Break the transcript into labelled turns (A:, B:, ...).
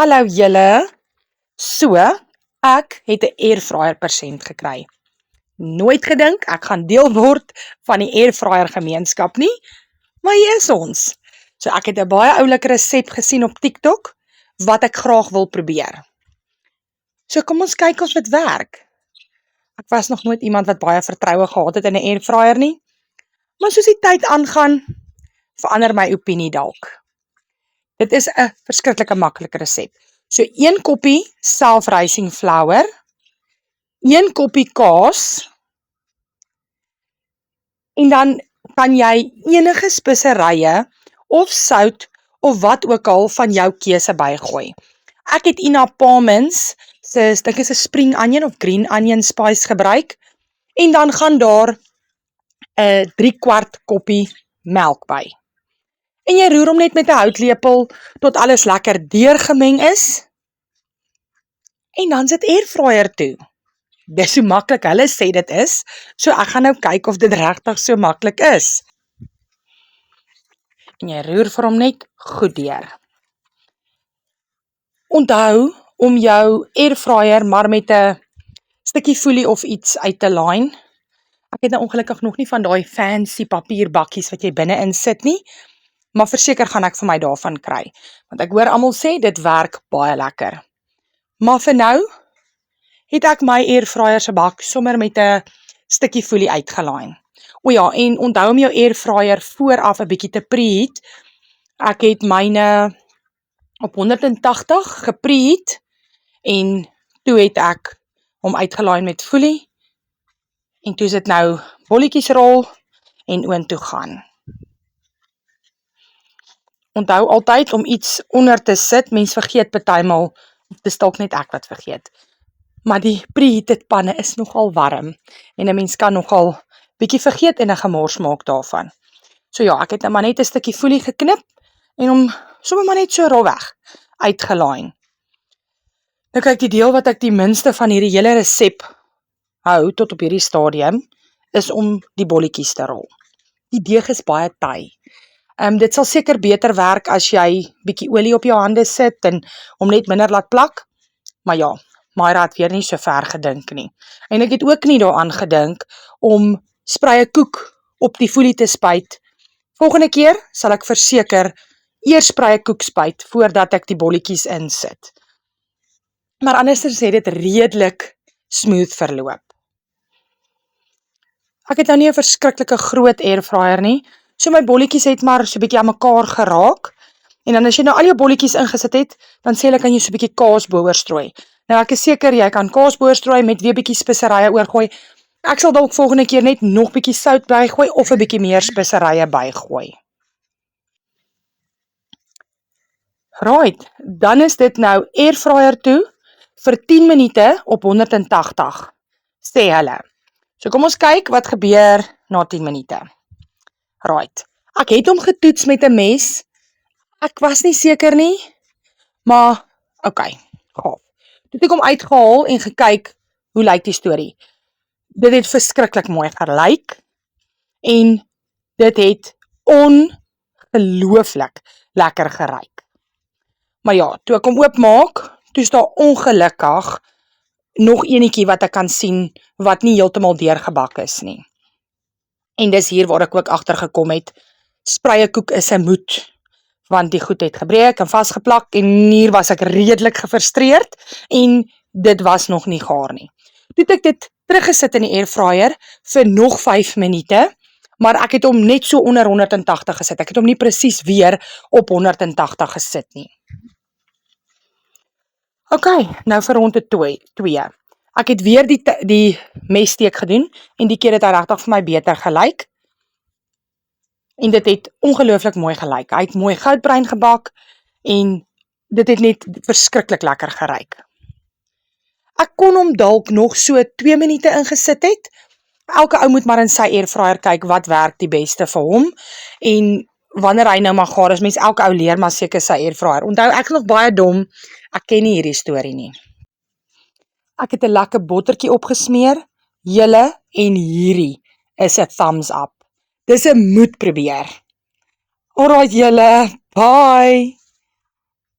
A: Hallo julle. So, ek het 'n airfryer persent gekry. Nooit gedink ek gaan deel word van die airfryer gemeenskap nie, maar hier is ons. So ek het 'n baie oulike resep gesien op TikTok wat ek graag wil probeer. So kom ons kyk of dit werk. Ek was nog nooit iemand wat baie vertroue gehad het in 'n airfryer nie, maar soos die tyd aangaan, verander my opinie dalk. Dit is 'n verskriklike maklike resep. So 1 koppie self-rising flour, 1 koppie kaas, en dan kan jy enige speserye of sout of wat ook al van jou keuse bygooi. Ek het Ina Palmins se, dink is 'n spring onion of green onion spice gebruik, en dan gaan daar 'n 3/4 koppie melk by. En jy roer hom net met 'n houtlepel tot alles lekker deurgemeng is. En dan sit airfryer toe. Dis so maklik hulle sê dit is, so ek gaan nou kyk of dit regtig so maklik is. En jy roer vir hom net goed deur. Onthou om jou airfryer maar met 'n stukkie folie of iets uit te line. Ek het nou ongelukkig nog nie van daai fancy papierbakkies wat jy binne-in sit nie, maar verseker gaan ek vir my daarvan kry, want ek hoor almal sê dit werk baie lekker. Maar vir nou het ek my airfryer se bak sommer met 'n stukkie folie uitgelyn. O ja, en onthou om jou airfryer vooraf 'n bietjie te preheat. Ek het myne op 180 gepreheat en toe het ek hom uitgelyn met folie en toe is dit nou bolletjies rol en oontoe gaan. Onthou altyd om iets onder te sit, mens vergeet partymal, dis dalk net ek wat vergeet. Maar die preheated panne is nogal warm en 'n mens kan nogal bietjie vergeet en 'n gemors maak daarvan. So ja, ek het nou maar net 'n stukkie folie geknip en hom sommer maar net so rofweg uitgelyn. Nou kyk, die deel wat ek die minste van hierdie hele resep hou tot op hierdie stadium is om die bolletjies te rol. Die deeg is baie taai. Dit sal seker beter werk as jy bietjie olie op jou hande sit en hom net minder laat plak, maar ja, Myra het weer nie so ver gedink nie. En ek het ook nie daaraan gedink om sprye koek op die folie te spuit. Volgende keer sal ek verseker eers sprye koek spuit voordat ek die bolletjies insit. Maar anders het dit redelik smooth verloop. Ek het nou nie 'n verskriklike groot airfryer nie, so my bolletjies het maar so bietjie aan mekaar geraak. En dan as jy nou al jou bolletjies ingesit het, dan sê hulle kan jy so bietjie kaas bo-oor strooi. Nou ek is seker jy kan kaas bo-oor strooi met weer bietjie speserye oorgooi. Ek sal dalk volgende keer net nog bietjie sout bygooi of 'n bietjie meer speserye bygooi. Right, dan is dit nou airfryer toe vir 10 minute op 180, sê hulle. So kom ons kyk wat gebeur na 10 minute. Right, ek het hom getoets met 'n mes. Ek was nie seker nie, maar okay, gaaf. Toe het ek hom uitgehaal en gekyk, hoe lyk die storie? Dit het verskriklik mooi gelyk en dit het ongelooflik lekker geryk. Maar ja, toe ek hom oopmaak, toe is daar ongelukkig nog enetjie wat ek kan sien wat nie heeltemal deurgebak is nie. En dis hier waar ek ook agtergekom het, sprye koek is 'n moed, want die goed het gebreek en vasgeplak en hier was ek redelik gefrustreerd en dit was nog nie gaar nie. Toe het ek dit teruggesit in die airfryer vir nog 5 minute, maar ek het hom net so onder 180 gesit. Ek het hom nie presies weer op 180 gesit nie. Okay, nou vir ronde 2. Ek het weer die messteek gedoen en die keer het hy regtig vir my beter gelyk. En dit het ongelooflik mooi gelyk. Hy het mooi goudbruin gebak en dit het net verskriklik lekker geryk. Ek kon hom dalk nog so 2 minute ingesit het. Elke ou moet maar in sy airfryer kyk wat werk die beste vir hom. En wanneer hy nou maar gaar is, mens elke ou leer maar seker sy airfryer. Onthou, ek is nog baie dom, ek ken nie hierdie storie nie. Ek het 'n lekker bottertjie opgesmeer, julle, en hierdie is 'n thumbs up. Dis 'n moet probeer. Alright julle, bye!